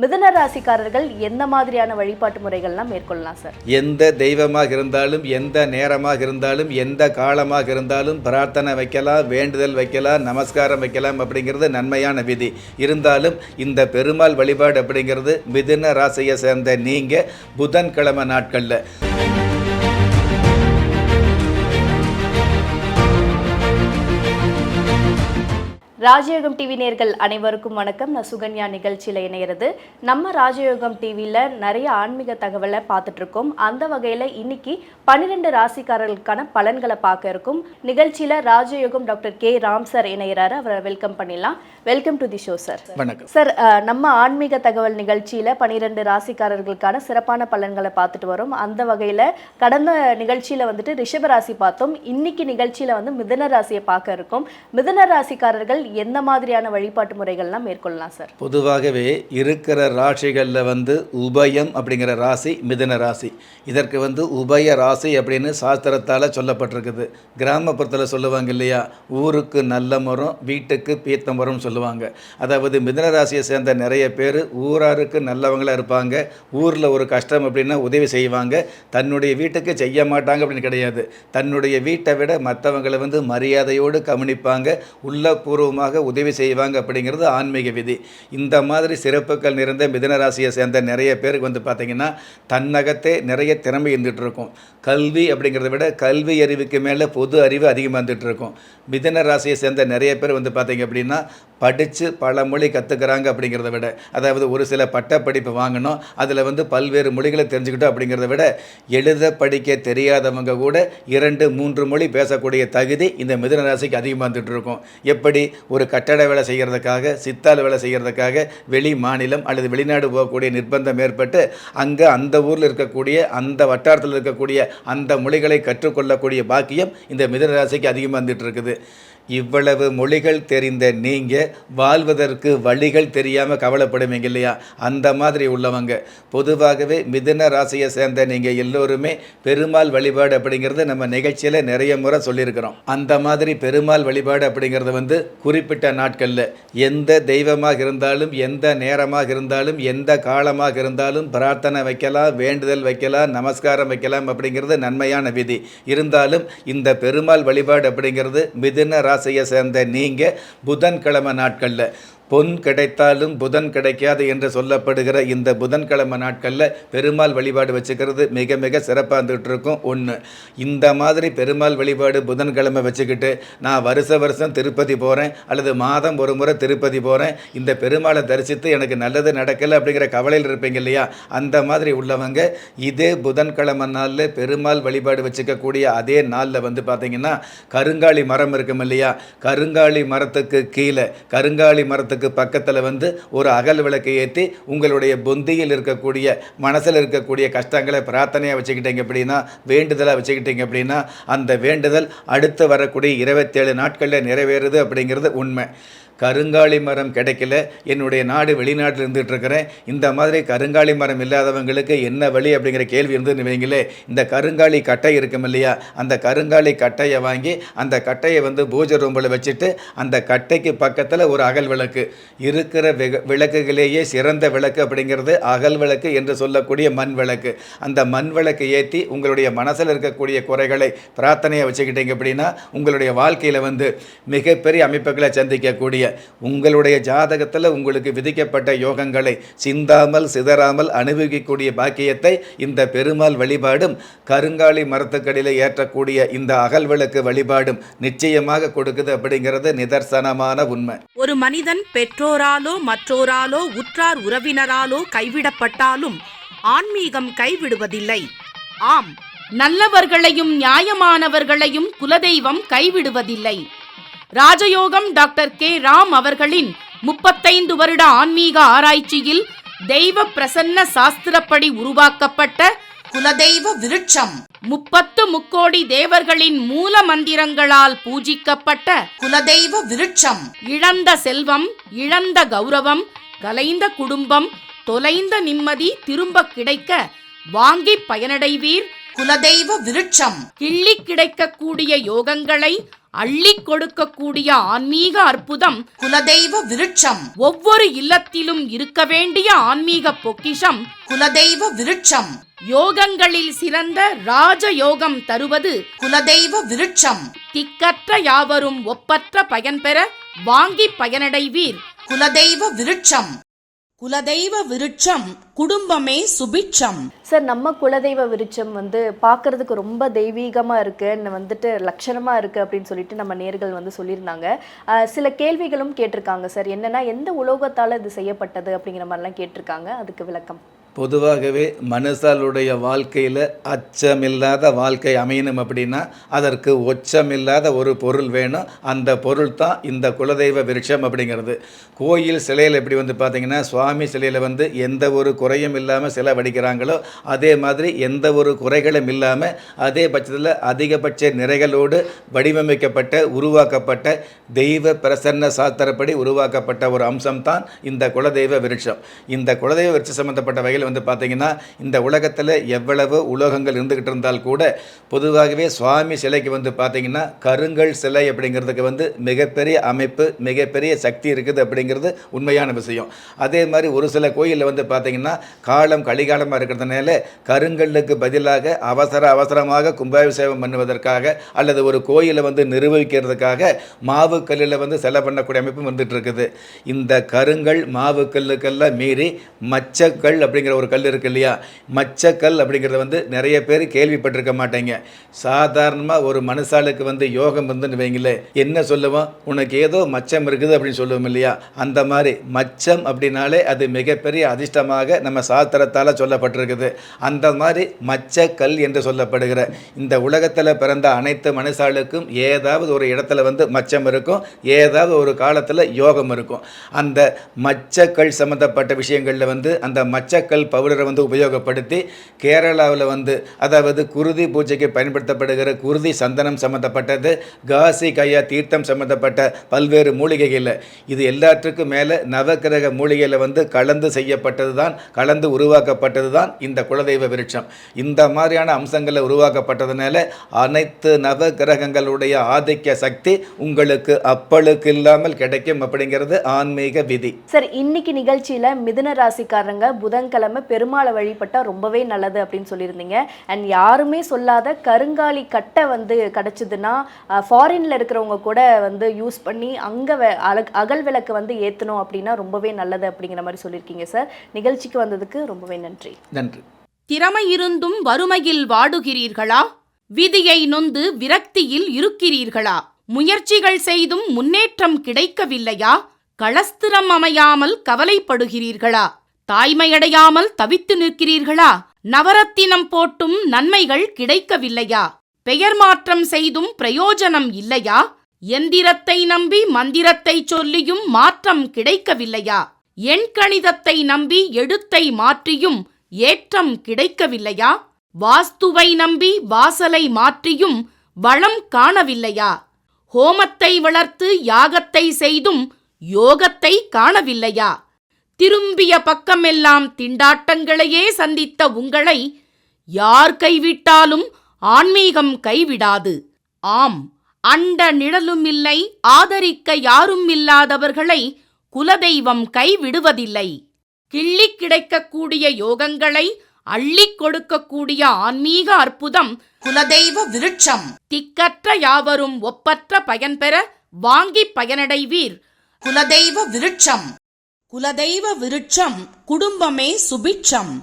மிதுன ராசிக்காரர்கள் எந்த மாதிரியான வழிபாட்டு முறைகள்லாம் மேற்கொள்ளலாம் சார்? எந்த தெய்வமாக இருந்தாலும், எந்த நேரமாக இருந்தாலும், எந்த காலமாக இருந்தாலும் பிரார்த்தனை வைக்கலாம், வேண்டுதல் வைக்கலாம், நமஸ்காரம் வைக்கலாம் அப்படிங்கிறது நன்மையான விதி. இருந்தாலும் இந்த பெருமாள் வழிபாடு அப்படிங்கிறது மிதுன ராசியை சேர்ந்த நீங்கள் புதன்கிழமை நாட்களில் ராஜயோகம் டிவி நேயர்கள் அனைவருக்கும் வணக்கம். நான் சுகன்யா நிகழ்ச்சியில் இணைகிறது. நம்ம ராஜயோகம் டிவியில் நிறைய ஆன்மீக தகவலை பார்த்துட்டு இருக்கோம். அந்த வகையில் இன்னைக்கு 12 ராசிக்காரர்களுக்கான பலன்களை பார்க்க இருக்கும். நிகழ்ச்சியில் ராஜயோகம் டாக்டர் கே ராம் சார் இணைகிறாரு. அவரை வெல்கம் பண்ணிடலாம். Welcome to the show sir. வணக்கம் சார். நம்ம ஆன்மீக தகவல் நிகழ்ச்சியில் 12 ராசிக்காரர்களுக்கான சிறப்பான பலன்களை பார்த்துட்டு வரோம். அந்த வகையில் கடந்த நிகழ்ச்சியில் வந்துட்டு ரிஷப ராசி பார்த்தோம். இன்னைக்கு நிகழ்ச்சியில் வந்து மிதுன ராசியை பார்க்க இருக்கும். மிதுன ராசிக்காரர்கள் எந்த மாதிரியான வழிபாட்டு முறைகள்லாம் மேற்கொள்ளலாம் சார்? பொதுவாகவே இருக்கிற ராசிகளில் வந்து உபயம் அப்படிங்கிற ராசி மிதுன ராசி. இதற்கு வந்து உபய ராசி அப்படின்னு சாஸ்திரத்தால் சொல்லப்பட்டிருக்குது. கிராமப்புறத்தில் சொல்லுவாங்க இல்லையா, ஊருக்கு நல்ல மரம் வீட்டுக்கு பீத்த மரம் சொல்லுவாங்க. அதாவது மிதுன ராசியை சேர்ந்த நிறைய பேர் ஊராருக்கு நல்லவங்களாக இருப்பாங்க. ஊரில் ஒரு கஷ்டம் அப்படின்னா உதவி செய்வாங்க. தன்னுடைய வீட்டுக்கு செய்ய மாட்டாங்க அப்படின்னு கிடையாது. தன்னுடைய வீட்டை விட மற்றவங்களை வந்து மரியாதையோடு கவனிப்பாங்க, உள்ளபூர்வமாக உதவி செய்வாங்க அப்படிங்கிறது ஆன்மீக விதி. இந்த மாதிரி சிறப்புகள் நிறைந்த மிதுன ராசியை சேர்ந்த நிறைய பேருக்கு வந்து பார்த்திங்கன்னா தன்னகத்தே நிறைய திறமை இருந்துகிட்டு இருக்கும். கல்வி அப்படிங்கிறத விட கல்வி அறிவுக்கு மேலே பொது அறிவு அதிகமாக இருந்துகிட்டு இருக்கும். மிதுன ராசியை சேர்ந்த நிறைய பேர் வந்து பார்த்திங்க அப்படின்னா படித்து பல மொழி கற்றுக்கிறாங்க அப்படிங்கிறத விட, அதாவது ஒரு சில பட்டப்படிப்பு வாங்கணும், அதில் வந்து பல்வேறு மொழிகளை தெரிஞ்சுக்கிட்டோம் அப்படிங்கிறத விட எழுத படிக்க தெரியாதவங்க கூட 2-3 மொழி பேசக்கூடிய தகுதி இந்த மிதுன ராசிக்கு அதிகமாக இருந்துகிட்டு இருக்கும். எப்படி ஒரு கட்டட வேலை செய்கிறதுக்காக, சித்தாள் வேலை செய்கிறதுக்காக வெளி மாநிலம் அல்லது வெளிநாடு போகக்கூடிய நிர்பந்தம் ஏற்பட்டு அங்கே அந்த ஊரில் இருக்கக்கூடிய அந்த வட்டாரத்தில் இருக்கக்கூடிய அந்த மொழிகளை கற்றுக்கொள்ளக்கூடிய பாக்கியம் இந்த மிதுன ராசிக்கு அதிகமாக வந்துட்டு இருக்குது. இவ்வளவு மொழிகள் தெரிந்த நீங்கள் வாழ்வதற்கு வழிகள் தெரியாமல் கவலைப்படுவீங்க இல்லையா, அந்த மாதிரி உள்ளவங்க. பொதுவாகவே மிதுன ராசியை சேர்ந்த நீங்கள் எல்லோருமே பெருமாள் வழிபாடு அப்படிங்கிறது நம்ம நிகழ்ச்சியில் நிறைய முறை சொல்லியிருக்கிறோம். அந்த மாதிரி பெருமாள் வழிபாடு அப்படிங்கிறது வந்து குறிப்பிட்ட நாட்களில் எந்த தெய்வமாக இருந்தாலும், எந்த நேரமாக இருந்தாலும், எந்த காலமாக இருந்தாலும் பிரார்த்தனை வைக்கலாம், வேண்டுதல் வைக்கலாம், நமஸ்காரம் வைக்கலாம் அப்படிங்கிறது நன்மையான விதி. இருந்தாலும் இந்த பெருமாள் வழிபாடு அப்படிங்கிறது மிதுன ராசியை சேர்ந்த நீங்கள் புதன்கிழமை நாட்களில் பொன் கிடைத்தாலும் புதன் கிடைக்காது என்று சொல்லப்படுகிற இந்த புதன்கிழமை நாட்களில் பெருமாள் வழிபாடு வச்சுக்கிறது மிக மிக சிறப்பாக இருந்துகிட்டு இருக்கும். ஒன்று, இந்த மாதிரி பெருமாள் வழிபாடு புதன்கிழமை வச்சுக்கிட்டு நான் வருஷம் திருப்பதி போகிறேன் அல்லது மாதம் ஒரு முறை திருப்பதி போகிறேன், இந்த பெருமாளை தரிசித்து எனக்கு நல்லது நடக்கலை அப்படிங்கிற கவலையில் இருப்பீங்க இல்லையா, அந்த மாதிரி உள்ளவங்க இதே புதன்கிழமை நாளில் பெருமாள் வழிபாடு வச்சுக்கக்கூடிய அதே நாளில் வந்து பார்த்திங்கன்னா கருங்காலி மரம் இருக்கும் இல்லையா, கருங்காலி மரத்துக்கு கீழே கருங்காலி மரத்துக்கு பக்கத்தில் வந்து ஒரு அகல் விளக்கை ஏற்றி உங்களுடைய புந்தியில் இருக்கக்கூடிய மனசில் இருக்கக்கூடிய கஷ்டங்களை பிரார்த்தனையாக வச்சுக்கிட்டீங்க அப்படின்னா, வேண்டுதலாக வச்சுக்கிட்டீங்க அப்படின்னா அந்த வேண்டுதல் அடுத்து வரக்கூடிய 27 நாட்களில் நிறைவேறுது அப்படிங்கிறது உண்மை. கருங்காலி மரம் கிடைக்கல, என்னுடைய நாடு வெளிநாட்டில் இருந்துகிட்டு இருக்கிறேன், இந்த மாதிரி கருங்காலி மரம் இல்லாதவங்களுக்கு என்ன வழி அப்படிங்கிற கேள்வி இருந்துன்னு வைங்களே, இந்த கருங்காலி கட்டை இருக்கும் இல்லையா, அந்த கருங்காலி கட்டையை வாங்கி அந்த கட்டையை வந்து பூஜை ரூமில் வச்சுட்டு அந்த கட்டைக்கு பக்கத்தில் ஒரு அகல் விளக்கு இருக்கிற விளக்குகளேயே சிறந்த விளக்கு அப்படிங்கிறது அகல் விளக்கு என்று சொல்லக்கூடிய மண் விளக்கு. அந்த மண் விளக்கு ஏற்றி உங்களுடைய மனசில் இருக்கக்கூடிய குறைகளை பிரார்த்தனையை வச்சுக்கிட்டீங்க அப்படின்னா உங்களுடைய வாழ்க்கையில் வந்து மிகப்பெரிய அமைப்புகளை சந்திக்கக்கூடிய உங்களுடைய ஜாதகத்தில் உங்களுக்கு விதிக்கப்பட்ட யோகங்களை சிந்தாமல் சிதறாமல் அனுபவிக்கக்கூடிய பாக்கியத்தை இந்த பெருமாள் வழிபாடும் கருங்காலி மரத்துக்கடியில் ஏற்றக்கூடிய இந்த அகல் விளக்கு வழிபாடும் நிச்சயமாக கொடுக்குது அப்படிங்கிறது நிதர்சனமான உண்மை. ஒரு மனிதன் பெற்றோராலோ மற்றோராலோ உற்றார் உறவினராலோ கைவிடப்பட்டாலும் ஆன்மீகம் கைவிடுவதில்லை. ஆம், நல்லவர்களையும் நியாயமானவர்களையும் குலதெய்வம் கைவிடுவதில்லை. ராஜயோகம் டாக்டர் கே ராம் அவர்களின் 35 வருட ஆன்மீக ஆராய்ச்சியில் தெய்வ பிரசன்ன சாஸ்திரப்படி உருவாக்கப்பட்ட குலதெய்வ விருட்சம், 30 முக்கோடி தேவர்களின் மூல மந்திரங்களால் பூஜிக்கப்பட்ட குலதெய்வ விருட்சம், இழந்த செல்வம், இழந்த கௌரவம், கலைந்த குடும்பம், தொலைந்த நிம்மதி திரும்ப கிடைக்க வாங்கி பயனடைவீர். குலதெய்வ விருட்சம் கிள்ளி கிடைக்கக்கூடிய யோகங்களை அள்ளிக் கொடுக்கக்கூடிய ஆன்மீக அற்புதம் குலதெய்வ விருட்சம். ஒவ்வொரு இல்லத்திலும் இருக்க வேண்டிய ஆன்மீக பொக்கிஷம் குலதெய்வ விருட்சம். யோகங்களில் சிறந்த ராஜயோகம் தருவது குலதெய்வ விருட்சம். திக்கற்ற யாவரும் ஒப்பற்ற பயன்பெற வாங்கி பயனடைவீர். குலதெய்வ விருட்சம். குலதெய்வ விருட்சம் குடும்பமே சுபிட்சம். சார், நம்ம குலதெய்வ விருட்சம் பார்க்கறதுக்கு ரொம்ப தெய்வீகமா இருக்குன்னு லட்சணமா இருக்கு அப்படின்னு சொல்லிட்டு நம்ம நேர்கள் சொல்லியிருந்தாங்க. சில கேள்விகளும் கேட்டிருக்காங்க சார். என்னன்னா, எந்த உலோகத்தால இது செய்யப்பட்டது அப்படிங்கிற மாதிரிலாம் கேட்டிருக்காங்க. அதுக்கு விளக்கம். பொதுவாகவே மனுஷாலுடைய வாழ்க்கையில் அச்சமில்லாத வாழ்க்கை அமையணும் அப்படின்னா அதற்கு ஒச்சமில்லாத ஒரு பொருள் வேணும். அந்த பொருள் தான் இந்த குலதெய்வ விருட்சம் அப்படிங்கிறது. கோயில் சிலையில் எப்படி பார்த்திங்கன்னா, சுவாமி சிலையில் எந்த ஒரு குறையும் இல்லாமல் சிலை வடிக்கிறாங்களோ அதே மாதிரி எந்த ஒரு குறைகளும் இல்லாமல் அதே பட்சத்தில் அதிகபட்ச நிறைகளோடு வடிவமைக்கப்பட்ட உருவாக்கப்பட்ட தெய்வ பிரசன்ன சாஸ்திரப்படி உருவாக்கப்பட்ட ஒரு அம்சம்தான் இந்த குலதெய்வ விருட்சம். இந்த குலதெய்வ விருட்சம் சம்பந்தப்பட்ட வகையில் பார்த்தீங்கன்னா, இந்த உலகத்தில் எவ்வளவு உலோகங்கள் இருந்துகிட்டு இருந்தால் கூட பொதுவாகவே சுவாமி சிலைக்கு பார்த்தீங்கன்னா கருங்கல் சிலை அப்படிங்கிறதுக்கு மிகப்பெரிய அமைப்பு, மிகப்பெரிய சக்தி இருக்குது அப்படிங்கிறது உண்மையான விஷயம். அதே மாதிரி ஒரு சில கோயிலில் பார்த்தீங்கன்னா காலம் கலிகாலமாக இருக்கிறதுனால கருங்கல்லுக்கு பதிலாக அவசரமாக கும்பாபிஷேகம் பண்ணுவதற்காக அல்லது ஒரு கோயிலை நிர்வகிக்கிறதுக்காக மாவு கல்லில் சிலை பண்ணக்கூடிய அமைப்பு வந்துட்டு இருக்குது. இந்த கருங்கல் மாவு கல்லுக்கெல்லாம் மீறி மச்சக்கல் அப்படிங்கிற ஒரு கல் இருக்கு இல்லையா, மச்சக்கல் அப்படிங்கிறத நிறைய பேர் கேள்விப்பட்டிருக்க மாட்டேங்க. சாதாரணமாக ஒரு மனுஷாளுக்கு யோகம் வைங்களே, என்ன சொல்லுவோம், உனக்கு ஏதோ மச்சம் இருக்குது அப்படின்னு சொல்லுவோம் இல்லையா, அந்த மாதிரி மச்சம் அப்படின்னாலே அது மிகப்பெரிய அதிர்ஷ்டமாக நம்ம சாஸ்திரத்தால் சொல்லப்பட்டிருக்குது. அந்த மாதிரி மச்சக்கல் என்று சொல்லப்படுகிற இந்த உலகத்தில் பிறந்த அனைத்து மனுஷாளுக்கும் ஏதாவது ஒரு இடத்துல மச்சம் இருக்கும், ஏதாவது ஒரு காலத்தில் யோகம் இருக்கும். அந்த மச்சக்கல் சம்மந்தப்பட்ட விஷயங்களில் அந்த மச்சக்கல் பவுடரை உபயோகப்படுத்தி கேரளாவில் அதாவது குருதி பூஜைக்கு பயன்படுத்தப்படுகிற குருதி சந்தனம் சம்மந்தப்பட்டது, காசி கையா தீர்த்தம் சம்மந்தப்பட்ட பல்வேறு மூலிகைகள், இது எல்லாத்துக்கும் மேலே நவக்கிரக மூலிகையில் கலந்து செய்யப்பட்டது தான், கலந்து உருவாக்கப்பட்டது தான் இந்த குலதெய்வ விருட்சம். இந்த மாதிரியான அம்சங்களில் உருவாக்கப்பட்டதுனால அனைத்து நவக்கிரகங்களுடைய ஆதிக்க சக்தி உங்களுக்கு அப்பளுக்கு இல்லாமல் கிடைக்கும் அப்படிங்கிறது ஆன்மீக விதி. சார், இன்னைக்கு நிகழ்ச்சியில் மிதுன ராசிக்காரங்க புதன்கிழமை பெருமாளை வழிபட்டா ரொம்பவே நல்லது அப்படின்னு சொல்லியிருந்தீங்க. அண்ட் யாருமே சொல்லாத கருங்காலி கட்டை கிடைச்சதுன்னா ஃபாரின்ல இருக்கிறவங்க கூட யூஸ் பண்ணி அங்கே அகல் விளக்கு ஏற்றணும் அப்படின்னா ரொம்பவே நல்லது அப்படிங்கிற மாதிரி சொல்லியிருக்கீங்க சார். நிகழ்ச்சிக்கு வந்ததுக்கு ரொம்பவே நன்றி. நன்றி. திறமை இருந்தும் வறுமையில் வாடுகிறீர்களா? விதியை நொந்து விரக்தியில் இருக்கிறீர்களா? முயற்சிகள் செய்தும் முன்னேற்றம் கிடைக்கவில்லையா? களஸ்திரம் அமையாமல் கவலைப்படுகிறீர்களா? தாய்மையடையாமல் தவித்து நிற்கிறீர்களா? நவரத்தினம் போட்டும் நன்மைகள் கிடைக்கவில்லையா? பெயர் மாற்றம் செய்தும் பிரயோஜனம் இல்லையா? எந்திரத்தை நம்பி மந்திரத்தை சொல்லியும் மாற்றம் கிடைக்கவில்லையா? எண்கணிதத்தை நம்பி எழுத்தை மாற்றியும் ஏற்றம் கிடைக்கவில்லையா? வாஸ்துவை நம்பி வாசலை மாற்றியும் வளம் காணவில்லையா? ஹோமத்தை வளர்த்து யாகத்தை செய்தும் யோகத்தை காணவில்லையா? திரும்பிய பக்கமெல்லாம் திண்டாட்டங்களையே சந்தித்த உங்களை யார் கைவிட்டாலும் ஆன்மீகம் கைவிடாது. ஆம், அண்ட நிழலுமில்லை, ஆதரிக்க யாரும் இல்லாதவர்களை குலதெய்வம் கைவிடுவதில்லை. கிள்ளிக் கிடைக்கக்கூடிய யோகங்களை அள்ளிக் கொடுக்கக்கூடிய ஆன்மீக அற்புதம் குலதெய்வ விருட்சம். திக்கற்ற யாவரும் ஒப்பற்ற பயன்பெற வாங்கி பயனடைவீர். குலதெய்வ விருட்சம். குலதெய்வ விருட்சம் குடும்பமே சுபிட்சம்.